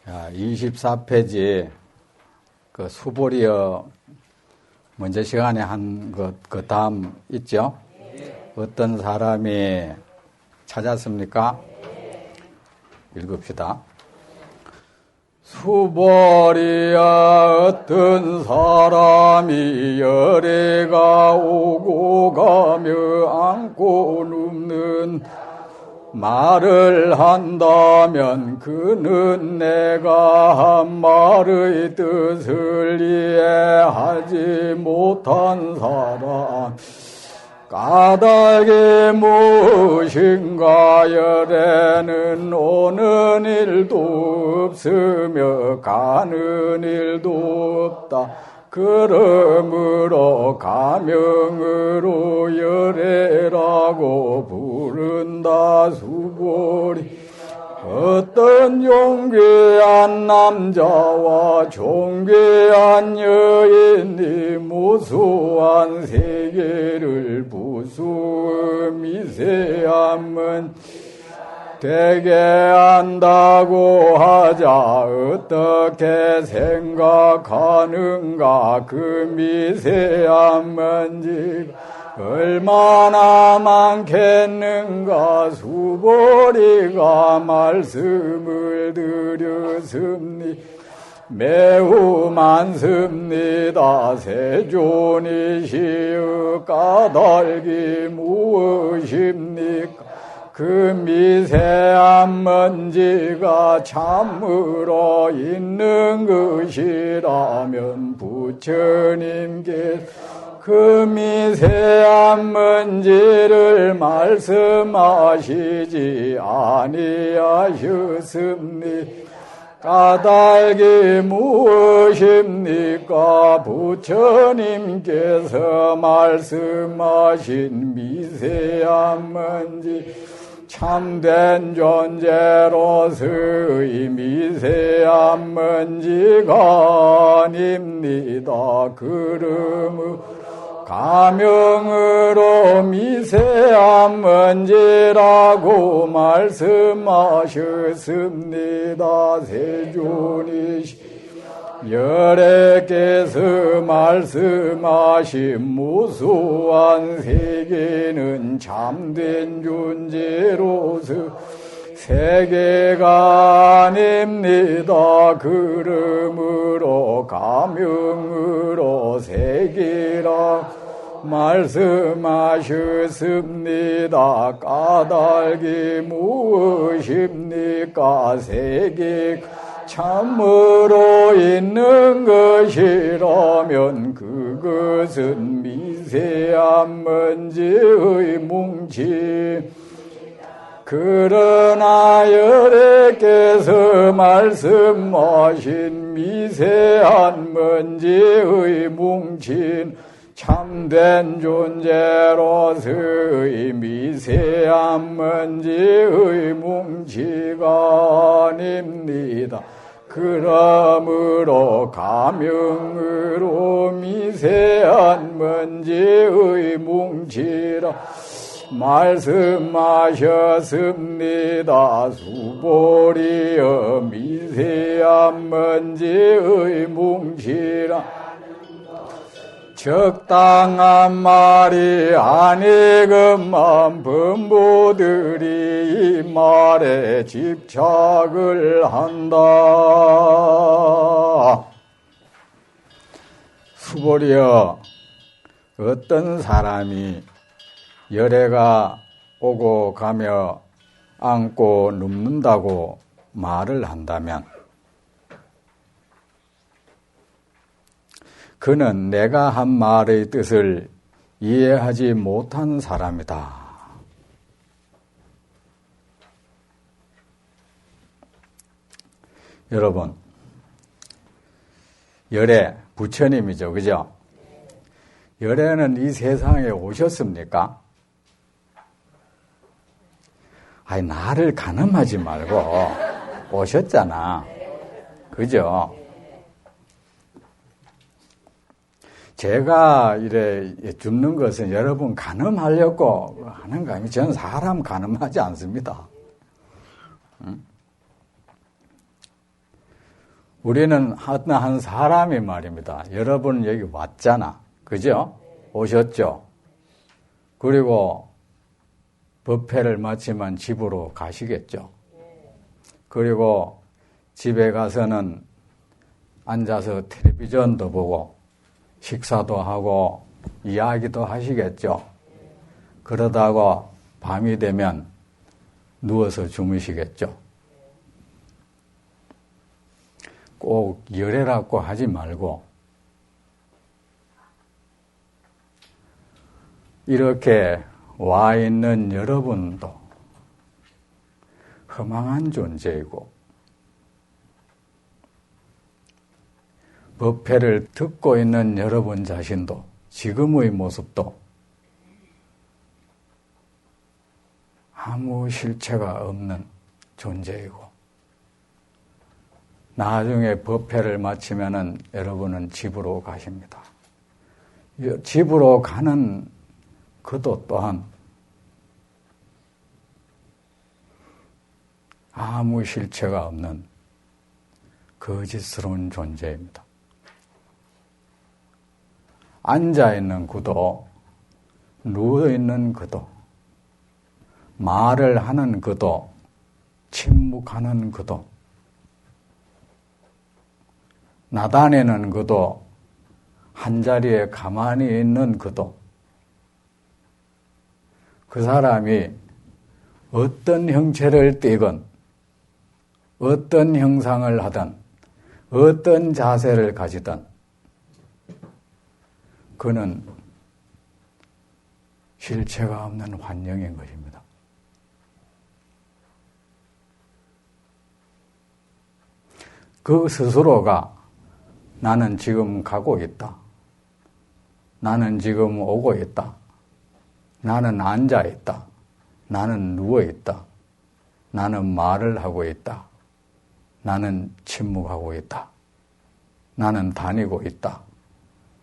자, 24페이지 그 수보리어 문제 시간에 한 그 다음 있죠? 어떤 사람이 찾았습니까? 읽읍시다. 수보리야 어떤 사람이 열애가 오고 가며 안고 눕는 말을 한다면 그는 내가 한 말의 뜻을 이해하지 못한 사람. 까닭이 무엇인가? 열애는 오는 일도 없으며 가는 일도 없다. 그러므로 가명으로 열애라고 부른다. 수보리 어떤 존귀한 남자와 존귀한 여인이 무수한 세계를 부수 미세함은 되게 한다고 하자. 어떻게 생각하는가? 그 미세한 먼지 얼마나 많겠는가? 수보리가 말씀을 드렸습니다. 매우 많습니다. 세존이시여 까닭이 무엇입니까? 그 미세한 먼지가 참으로 있는 것이라면 부처님께 그 미세한 먼지를 말씀하시지 아니하셨습니까? 까닭이 무엇입니까? 부처님께서 말씀하신 미세한 먼지 참된 존재로서의 미세한 먼지가 아닙니다. 그러므로 가명으로 미세한 먼지라고 말씀하셨습니다. 세존이시 열애께서 말씀하신 무수한 세계는 참된 존재로서 세계가 아닙니다. 그러므로 가명으로 세계라 말씀하셨습니다. 까닭이 무엇입니까? 세계 참으로 있는 것이라면 그것은 미세한 먼지의 뭉침. 그러나 열애께서 말씀하신 미세한 먼지의 뭉친 참된 존재로서의 미세한 먼지의 뭉치가 아닙니다. 그러므로 가명으로 미세한 먼지의 뭉치라 말씀하셨습니다. 수보리여 미세한 먼지의 뭉치라 적당한 말이 아니건만 범부들이 이 말에 집착을 한다. 수보리여 어떤 사람이 열애가 오고 가며 안고 눕는다고 말을 한다면 그는 내가 한 말의 뜻을 이해하지 못한 사람이다. 여러분, 열애, 부처님이죠. 그죠? 열애는 이 세상에 오셨습니까? 아니, 나를 가늠하지 말고 오셨잖아. 그죠? 제가 이래 줍는 것은 여러분 가늠하려고 하는 거 아니에요. 저는 사람 가늠하지 않습니다. 우리는 한 사람이 말입니다. 여러분 여기 왔잖아. 그죠? 오셨죠? 그리고 법회를 마치면 집으로 가시겠죠? 그리고 집에 가서는 앉아서 텔레비전도 보고 식사도 하고 이야기도 하시겠죠? 그러다가 밤이 되면 누워서 주무시겠죠? 꼭 열애라고 하지 말고 이렇게 와 있는 여러분도 허망한 존재이고 법회를 듣고 있는 여러분 자신도 지금의 모습도 아무 실체가 없는 존재이고 나중에 법회를 마치면은 여러분은 집으로 가십니다. 집으로 가는 그도 또한 아무 실체가 없는 거짓스러운 존재입니다. 앉아있는 그도, 누워있는 그도, 말을 하는 그도, 침묵하는 그도, 나다니는 그도, 한자리에 가만히 있는 그도, 그 사람이 어떤 형체를 띠건, 어떤 형상을 하든, 어떤 자세를 가지든, 그는 실체가 없는 환영인 것입니다. 그 스스로가 나는 지금 가고 있다. 나는 지금 오고 있다. 나는 앉아 있다. 나는 누워 있다. 나는 말을 하고 있다. 나는 침묵하고 있다. 나는 다니고 있다.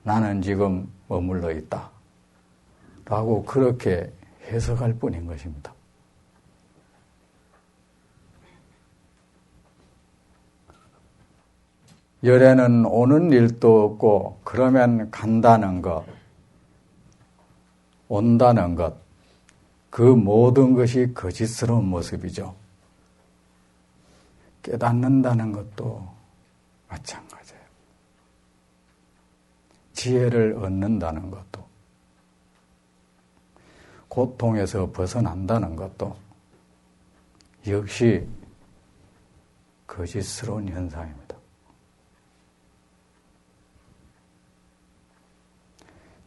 나는 지금 머물러 있다. 라고 그렇게 해석할 뿐인 것입니다. 열에는 오는 일도 없고 그러면 간다는 것, 온다는 것, 그 모든 것이 거짓스러운 모습이죠. 깨닫는다는 것도 마찬가지예요. 지혜를 얻는다는 것도, 고통에서 벗어난다는 것도 역시 거짓스러운 현상입니다.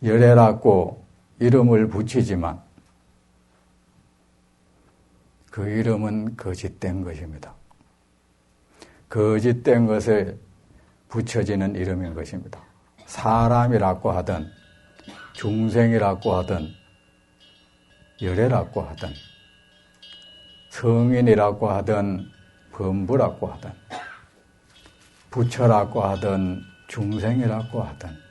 열애라고 이름을 붙이지만 그 이름은 거짓된 것입니다. 거짓된 것에 붙여지는 이름인 것입니다. 사람이라고 하든 중생이라고 하든 열애라고 하든 성인이라고 하든 범부라고 하든 부처라고 하든 중생이라고 하든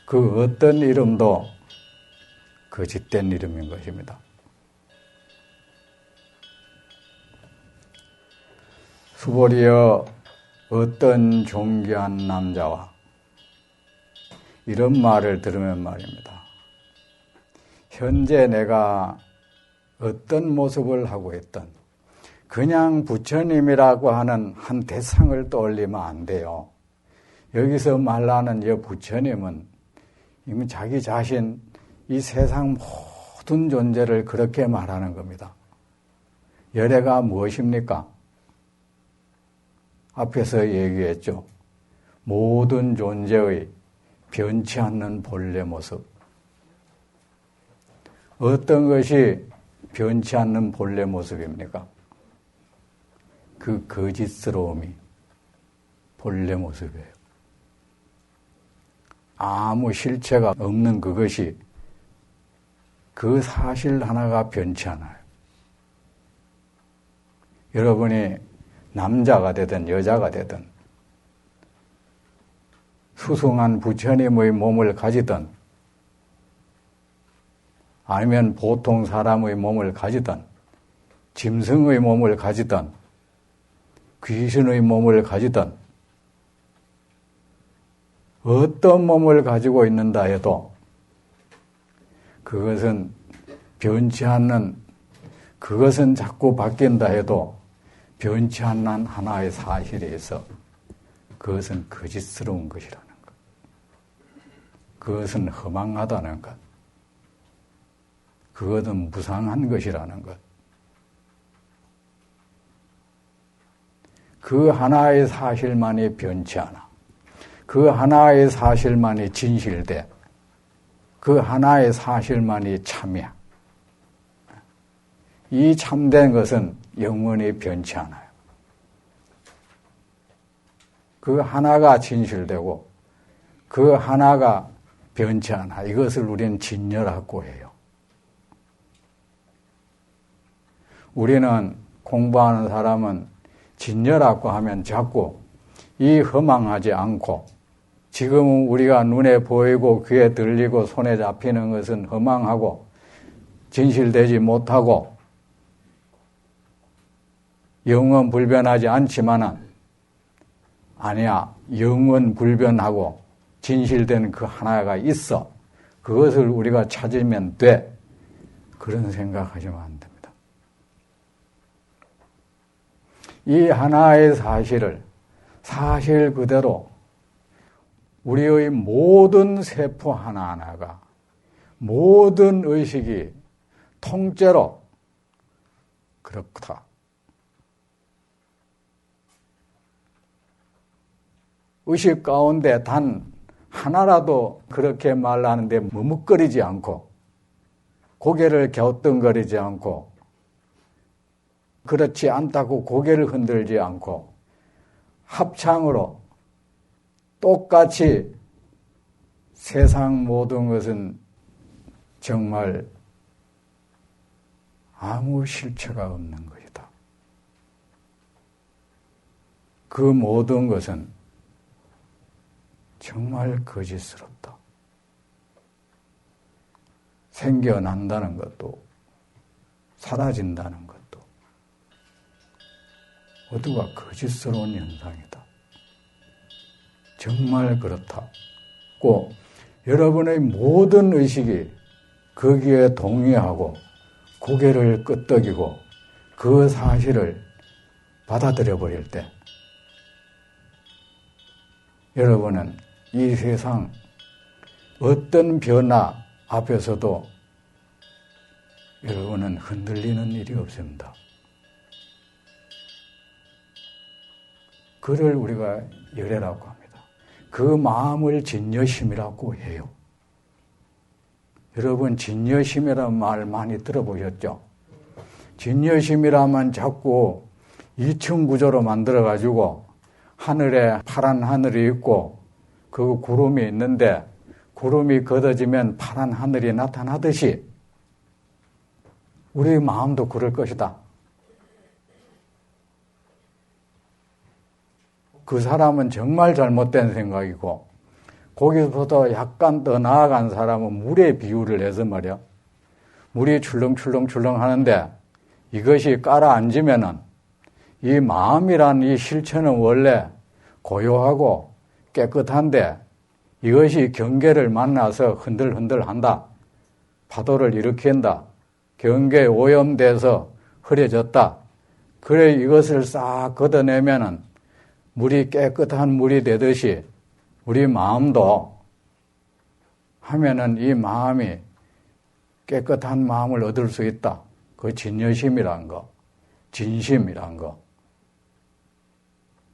그 어떤 이름도 거짓된 이름인 것입니다. 수보리여 어떤 존귀한 남자와 이런 말을 들으면 말입니다. 현재 내가 어떤 모습을 하고 있든 그냥 부처님이라고 하는 한 대상을 떠올리면 안 돼요. 여기서 말하는 이 부처님은 이미 자기 자신 이 세상 모든 존재를 그렇게 말하는 겁니다. 열애가 무엇입니까? 앞에서 얘기했죠. 모든 존재의 변치 않는 본래 모습. 어떤 것이 변치 않는 본래 모습입니까? 그 거짓스러움이 본래 모습이에요. 아무 실체가 없는 그것이 그 사실 하나가 변치 않아요. 여러분이 남자가 되든 여자가 되든 수승한 부처님의 몸을 가지든 아니면 보통 사람의 몸을 가지든 짐승의 몸을 가지든 귀신의 몸을 가지든 어떤 몸을 가지고 있는다 해도 그것은 변치 않는, 그것은 자꾸 바뀐다 해도 변치 않는 하나의 사실에 있어 그것은 거짓스러운 것이라는 것. 그것은 허망하다는 것. 그것은 무상한 것이라는 것. 그 하나의 사실만이 변치 않아. 그 하나의 사실만이 진실돼. 그 하나의 사실만이 참이야. 이 참된 것은 영원히 변치 않아요. 그 하나가 진실되고 그 하나가 변치 않아. 이것을 우리는 진여라고 해요. 우리는 공부하는 사람은 진여라고 하면 자꾸 이 허망하지 않고 지금 우리가 눈에 보이고 귀에 들리고 손에 잡히는 것은 허망하고 진실되지 못하고 영원 불변하지 않지만은 아니야, 영원 불변하고 진실된 그 하나가 있어. 그것을 우리가 찾으면 돼. 그런 생각하시면 안 됩니다. 이 하나의 사실을 사실 그대로 우리의 모든 세포 하나하나가 모든 의식이 통째로 그렇다. 의식 가운데 단 하나라도 그렇게 말하는데 머뭇거리지 않고 고개를 갸우뚱거리지 않고 그렇지 않다고 고개를 흔들지 않고 합창으로 똑같이 세상 모든 것은 정말 아무 실체가 없는 것이다. 그 모든 것은 정말 거짓스럽다. 생겨난다는 것도 사라진다는 것도 모두가 거짓스러운 현상이다. 정말 그렇다고 여러분의 모든 의식이 거기에 동의하고 고개를 끄덕이고 그 사실을 받아들여 버릴 때 여러분은 이 세상 어떤 변화 앞에서도 여러분은 흔들리는 일이 없습니다. 그를 우리가 열애라고 합니다. 그 마음을 진여심이라고 해요. 여러분 진여심이라는 말 많이 들어보셨죠? 진여심이라면 자꾸 2층 구조로 만들어가지고 하늘에 파란 하늘이 있고 그 구름이 있는데 구름이 걷어지면 파란 하늘이 나타나듯이 우리 마음도 그럴 것이다. 그 사람은 정말 잘못된 생각이고 거기서부터 약간 더 나아간 사람은 물에 비유를 해서 말이야. 물이 출렁출렁출렁 하는데 이것이 깔아앉으면은 이 마음이란 이 실체는 원래 고요하고 깨끗한데 이것이 경계를 만나서 흔들흔들한다. 파도를 일으킨다. 경계에 오염돼서 흐려졌다. 그래 이것을 싹 걷어내면은 물이 깨끗한 물이 되듯이 우리 마음도 하면은 이 마음이 깨끗한 마음을 얻을 수 있다. 그 진여심이란 거, 진심이란 거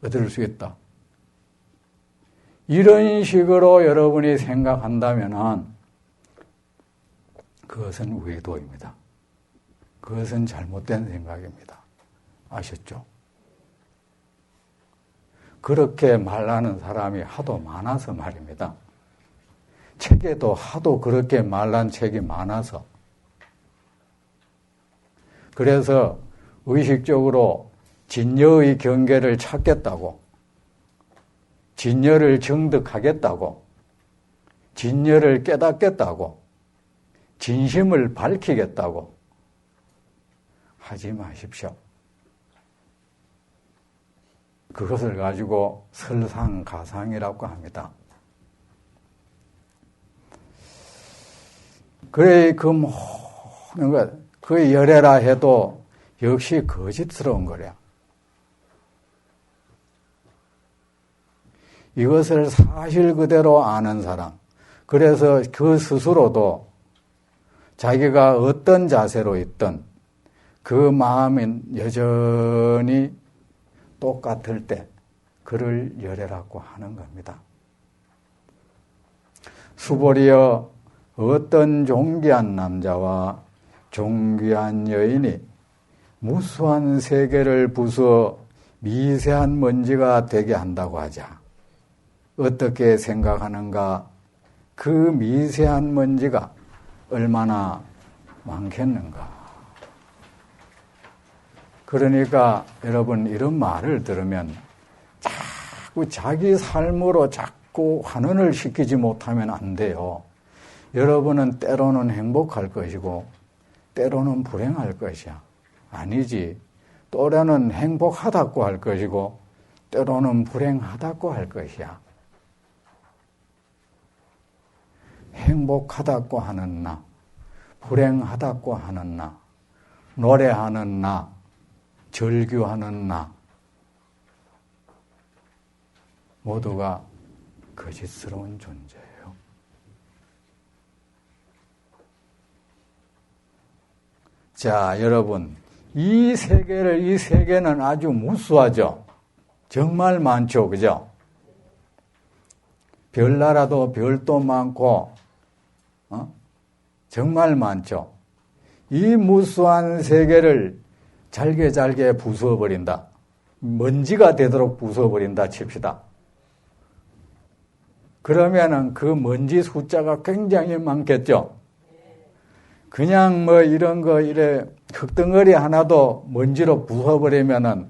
얻을 수 있다. 이런 식으로 여러분이 생각한다면은 그것은 외도입니다. 그것은 잘못된 생각입니다. 아셨죠? 그렇게 말하는 사람이 하도 많아서 말입니다. 책에도 하도 그렇게 말한 책이 많아서. 그래서 의식적으로 진여의 경계를 찾겠다고, 진여를 정득하겠다고, 진여를 깨닫겠다고, 진심을 밝히겠다고 하지 마십시오. 그것을 가지고 설상가상이라고 합니다. 그래, 그 모든 것, 그 열애라 해도 역시 거짓스러운 거야. 이것을 사실 그대로 아는 사람. 그래서 그 스스로도 자기가 어떤 자세로 있든 그 마음이 여전히 똑같을 때 그를 열애라고 하는 겁니다. 수보리여 어떤 존귀한 남자와 존귀한 여인이 무수한 세계를 부수어 미세한 먼지가 되게 한다고 하자. 어떻게 생각하는가? 그 미세한 먼지가 얼마나 많겠는가? 그러니까 여러분 이런 말을 들으면 자꾸 자기 삶으로 자꾸 환원을 시키지 못하면 안 돼요. 여러분은 때로는 행복할 것이고 때로는 불행할 것이야. 아니지. 또래는 행복하다고 할 것이고 때로는 불행하다고 할 것이야. 행복하다고 하는 나, 불행하다고 하는 나, 노래하는 나, 절규하는 나, 모두가 거짓스러운 존재예요. 자, 여러분, 이 세계는 아주 무수하죠. 정말 많죠, 그죠? 별나라도 별도 많고, 정말 많죠. 이 무수한 세계를 잘게 부숴버린다. 먼지가 되도록 부숴버린다 칩시다. 그러면은 그 먼지 숫자가 굉장히 많겠죠. 그냥 뭐 이런 거 이래 흙덩어리 하나도 먼지로 부숴버리면은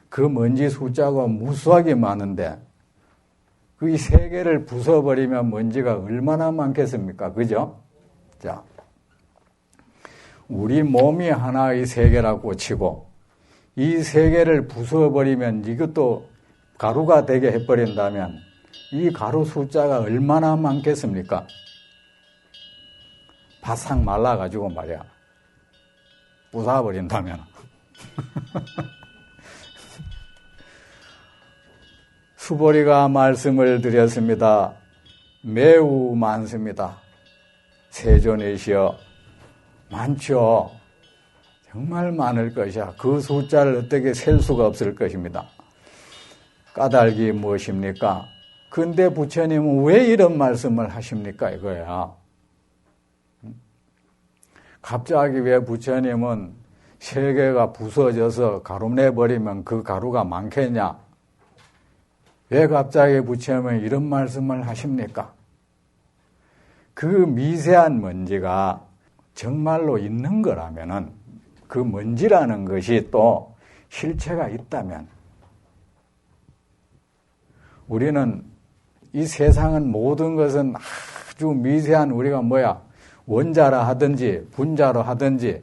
그 먼지 숫자가 무수하게 많은데 그 이 세계를 부숴버리면 먼지가 얼마나 많겠습니까? 그죠? 자, 우리 몸이 하나의 세계라고 치고 이 세계를 부숴버리면 이것도 가루가 되게 해버린다면 이 가루 숫자가 얼마나 많겠습니까? 바싹 말라가지고 말이야. 부숴버린다면. 수보리가 말씀을 드렸습니다. 매우 많습니다. 세존이시여 많죠. 정말 많을 것이야. 그 숫자를 어떻게 셀 수가 없을 것입니다. 까닭이 무엇입니까? 근데 부처님은 왜 이런 말씀을 하십니까? 이거야. 갑자기 왜 부처님은 세계가 부서져서 가루 내버리면 그 가루가 많겠냐? 왜 갑자기 부처님은 이런 말씀을 하십니까? 그 미세한 먼지가 정말로 있는 거라면은 그 먼지라는 것이 또 실체가 있다면 우리는 이 세상은 모든 것은 아주 미세한 우리가 원자라 하든지 분자로 하든지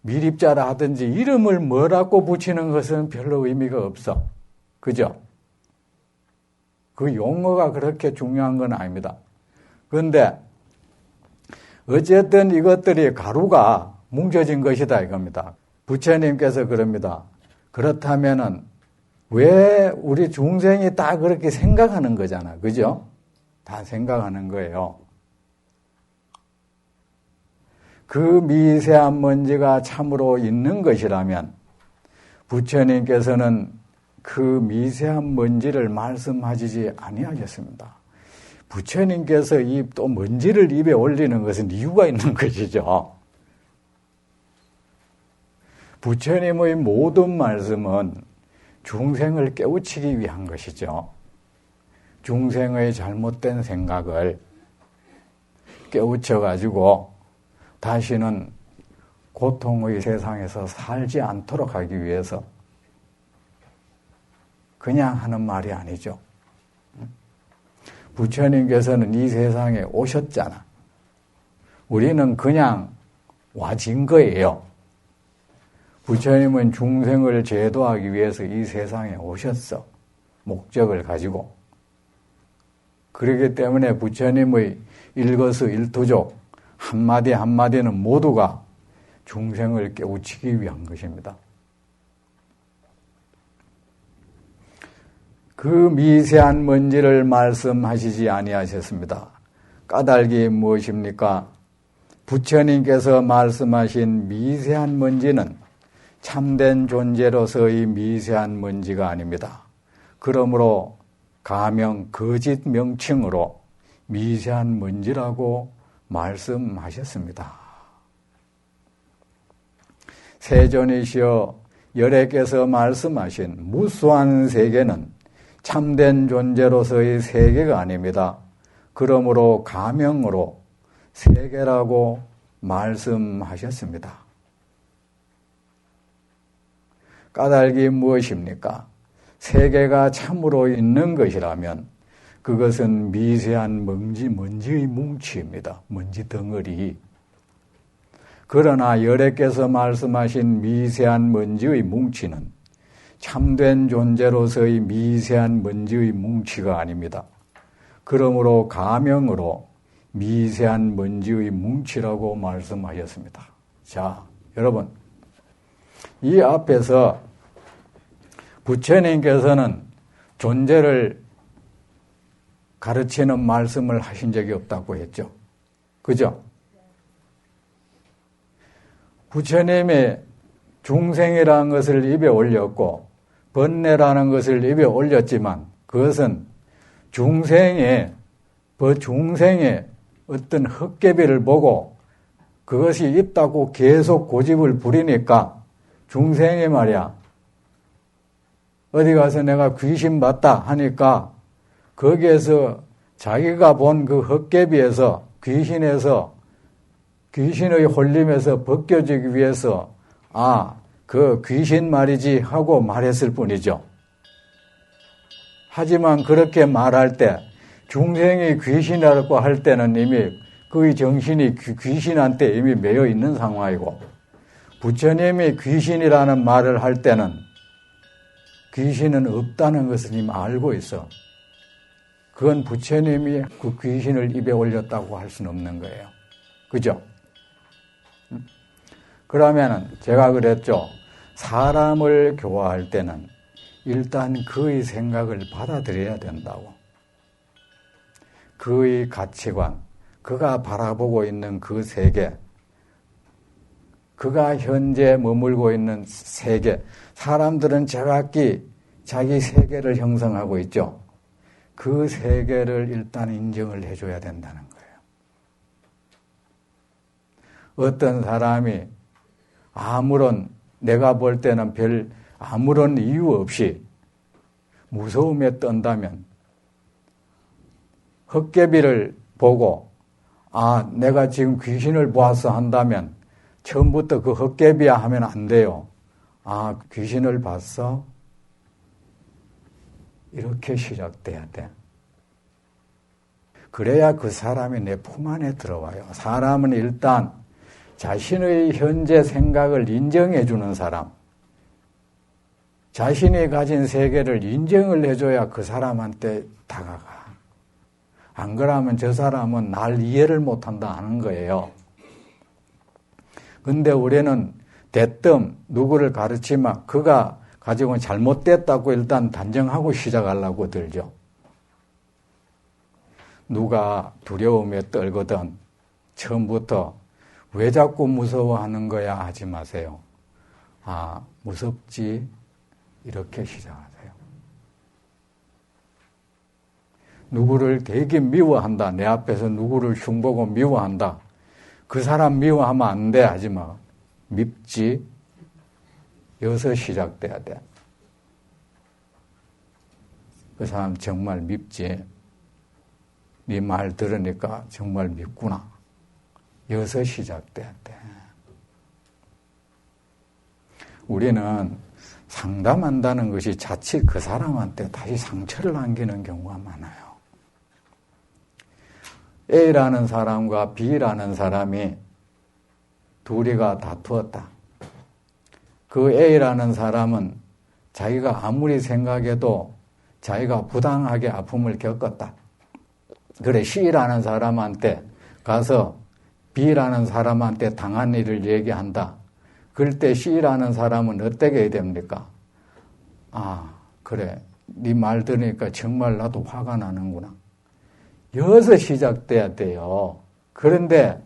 미립자라 하든지 이름을 뭐라고 붙이는 것은 별로 의미가 없어. 그죠? 그 용어가 그렇게 중요한 건 아닙니다. 그런데 어쨌든 이것들이 가루가 뭉쳐진 것이다 이겁니다. 부처님께서 그럽니다. 그렇다면은 왜 우리 중생이 다 그렇게 생각하는 거잖아. 그죠? 다 생각하는 거예요. 그 미세한 먼지가 참으로 있는 것이라면 부처님께서는 그 미세한 먼지를 말씀하시지 아니하셨습니다. 부처님께서 또 먼지를 입에 올리는 것은 이유가 있는 것이죠. 부처님의 모든 말씀은 중생을 깨우치기 위한 것이죠. 중생의 잘못된 생각을 깨우쳐가지고 다시는 고통의 세상에서 살지 않도록 하기 위해서 그냥 하는 말이 아니죠. 부처님께서는 이 세상에 오셨잖아. 우리는 그냥 와진 거예요. 부처님은 중생을 제도하기 위해서 이 세상에 오셨어. 목적을 가지고. 그렇기 때문에 부처님의 일거수일투족 한마디 한마디는 모두가 중생을 깨우치기 위한 것입니다. 그 미세한 먼지를 말씀하시지 아니하셨습니다. 까닭이 무엇입니까? 부처님께서 말씀하신 미세한 먼지는 참된 존재로서의 미세한 먼지가 아닙니다. 그러므로 가명, 거짓 명칭으로 미세한 먼지라고 말씀하셨습니다. 세존이시여 열애께서 말씀하신 무수한 세계는 참된 존재로서의 세계가 아닙니다. 그러므로 가명으로 세계라고 말씀하셨습니다. 까닭이 무엇입니까? 세계가 참으로 있는 것이라면 그것은 미세한 먼지의 뭉치입니다. 먼지 덩어리. 그러나 열애께서 말씀하신 미세한 먼지의 뭉치는 참된 존재로서의 미세한 먼지의 뭉치가 아닙니다. 그러므로 가명으로 미세한 먼지의 뭉치라고 말씀하셨습니다. 자, 여러분, 이 앞에서 부처님께서는 존재를 가르치는 말씀을 하신 적이 없다고 했죠. 그죠? 부처님이 중생이라는 것을 입에 올렸고 번뇌라는 것을 입에 올렸지만 그것은 중생의 어떤 헛개비를 보고 그것이 있다고 계속 고집을 부리니까 중생이 말이야 어디 가서 내가 귀신 봤다 하니까 거기에서 자기가 본 그 헛개비에서 귀신의 홀림에서 벗겨지기 위해서 그 귀신 말이지 하고 말했을 뿐이죠. 하지만 그렇게 말할 때 중생이 귀신이라고 할 때는 이미 그의 정신이 귀신한테 이미 매여 있는 상황이고 부처님이 귀신이라는 말을 할 때는 귀신은 없다는 것을 이미 알고 있어. 그건 부처님이 그 귀신을 입에 올렸다고 할 수는 없는 거예요. 그죠? 그러면은 제가 그랬죠. 사람을 교화할 때는 일단 그의 생각을 받아들여야 된다고. 그의 가치관, 그가 바라보고 있는 그 세계, 그가 현재 머물고 있는 세계, 사람들은 제각기 자기 세계를 형성하고 있죠. 그 세계를 일단 인정을 해줘야 된다는 거예요. 어떤 사람이 내가 볼 때는 아무런 이유 없이 무서움에 떤다면 헛개비를 보고 내가 지금 귀신을 보았어 한다면 처음부터 그 헛개비야 하면 안 돼요. 귀신을 봤어? 이렇게 시작돼야 돼. 그래야 그 사람이 내 품 안에 들어와요. 사람은 일단 자신의 현재 생각을 인정해 주는 사람, 자신이 가진 세계를 인정을 해줘야 그 사람한테 다가가. 안 그러면 저 사람은 날 이해를 못한다 하는 거예요. 근데 우리는 대뜸 누구를 가르치면 그가 가지고 잘못됐다고 일단 단정하고 시작하려고 들죠. 누가 두려움에 떨거든 처음부터 왜 자꾸 무서워하는 거야 하지 마세요. 무섭지? 이렇게 시작하세요. 누구를 되게 미워한다. 내 앞에서 누구를 흉보고 미워한다. 그 사람 미워하면 안 돼 하지 마. 밉지? 여기서 시작돼야 돼. 그 사람 정말 밉지? 네 말 들으니까 정말 밉구나. 여기서 시작돼야 돼. 우리는 상담한다는 것이 자칫 그 사람한테 다시 상처를 남기는 경우가 많아요. A라는 사람과 B라는 사람이 둘이가 다투었다. 그 A라는 사람은 자기가 아무리 생각해도 자기가 부당하게 아픔을 겪었다. 그래, C라는 사람한테 가서 B라는 사람한테 당한 일을 얘기한다. 그럴 때 C라는 사람은 어떻게 해야 됩니까? 아, 그래. 네 말 들으니까 정말 나도 화가 나는구나. 여기서 시작돼야 돼요. 그런데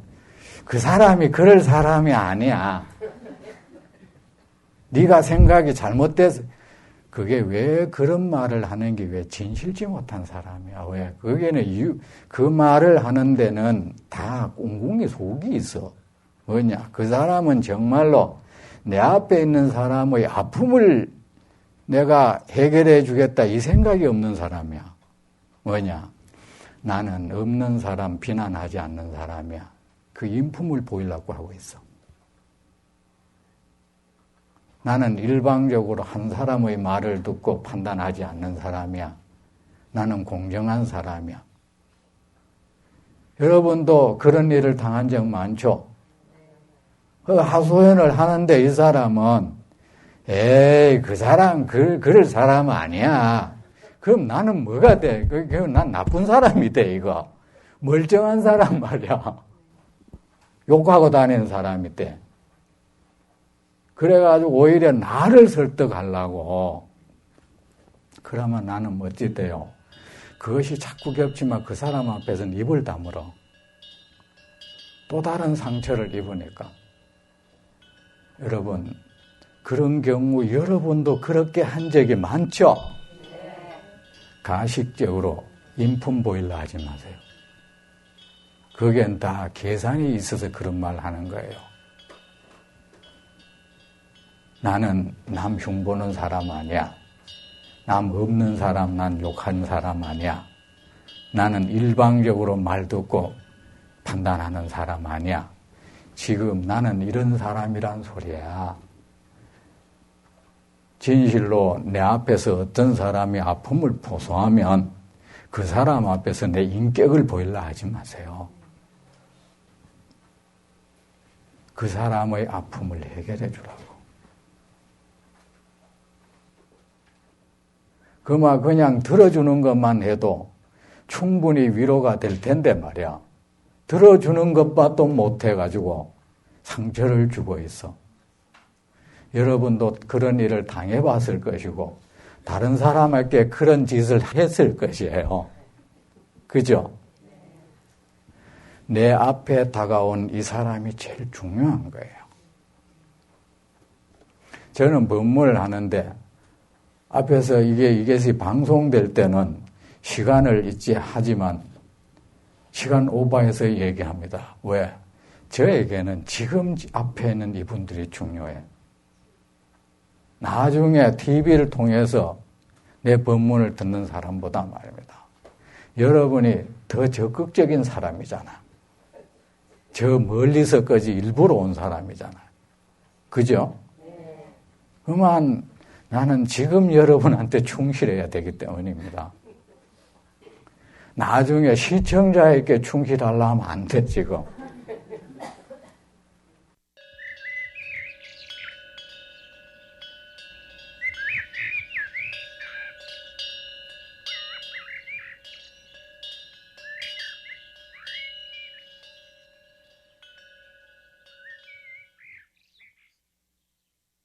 그 사람이 그럴 사람이 아니야. 네가 생각이 잘못돼서 그게 왜 그런 말을 하는 게 왜 진실지 못한 사람이야. 왜? 그게는 그 말을 하는 데는 다 꿍꿍이 속이 있어. 뭐냐? 그 사람은 정말로 내 앞에 있는 사람의 아픔을 내가 해결해 주겠다 이 생각이 없는 사람이야. 뭐냐? 나는 없는 사람 비난하지 않는 사람이야. 그 인품을 보이려고 하고 있어. 나는 일방적으로 한 사람의 말을 듣고 판단하지 않는 사람이야. 나는 공정한 사람이야. 여러분도 그런 일을 당한 적 많죠? 하소연을 하는데 이 사람은 에이, 그 사람, 그럴 사람 아니야. 그럼 나는 뭐가 돼? 난 나쁜 사람이 돼, 이거. 멀쩡한 사람 말이야. 욕하고 다니는 사람이 돼. 그래가지고 오히려 나를 설득하려고. 그러면 나는 어찌 돼요? 그것이 자꾸 겹치면 그 사람 앞에서는 입을 다물어. 또 다른 상처를 입으니까. 여러분, 그런 경우 여러분도 그렇게 한 적이 많죠? 가식적으로 인품 보이려 하지 마세요. 그겐 다 계산이 있어서 그런 말 하는 거예요. 나는 남 흉보는 사람 아니야. 남 없는 사람, 난 욕하는 사람 아니야. 나는 일방적으로 말 듣고 판단하는 사람 아니야. 지금 나는 이런 사람이란 소리야. 진실로 내 앞에서 어떤 사람이 아픔을 포소하면 그 사람 앞에서 내 인격을 보이려 하지 마세요. 그 사람의 아픔을 해결해 주라고. 그만 그냥 들어주는 것만 해도 충분히 위로가 될 텐데 말이야. 들어주는 것밖에 못해가지고 상처를 주고 있어. 여러분도 그런 일을 당해봤을 것이고 다른 사람에게 그런 짓을 했을 것이에요. 그죠? 내 앞에 다가온 이 사람이 제일 중요한 거예요. 저는 법문을 하는데 앞에서 이것이 방송될 때는 시간을 잊지 하지만 시간 오버해서 얘기합니다. 왜? 저에게는 지금 앞에 있는 이분들이 중요해. 나중에 TV를 통해서 내 법문을 듣는 사람보다 말입니다. 여러분이 더 적극적인 사람이잖아. 저 멀리서까지 일부러 온 사람이잖아. 그죠? 그만 나는 지금 여러분한테 충실해야 되기 때문입니다. 나중에 시청자에게 충실하려면 안 돼, 지금.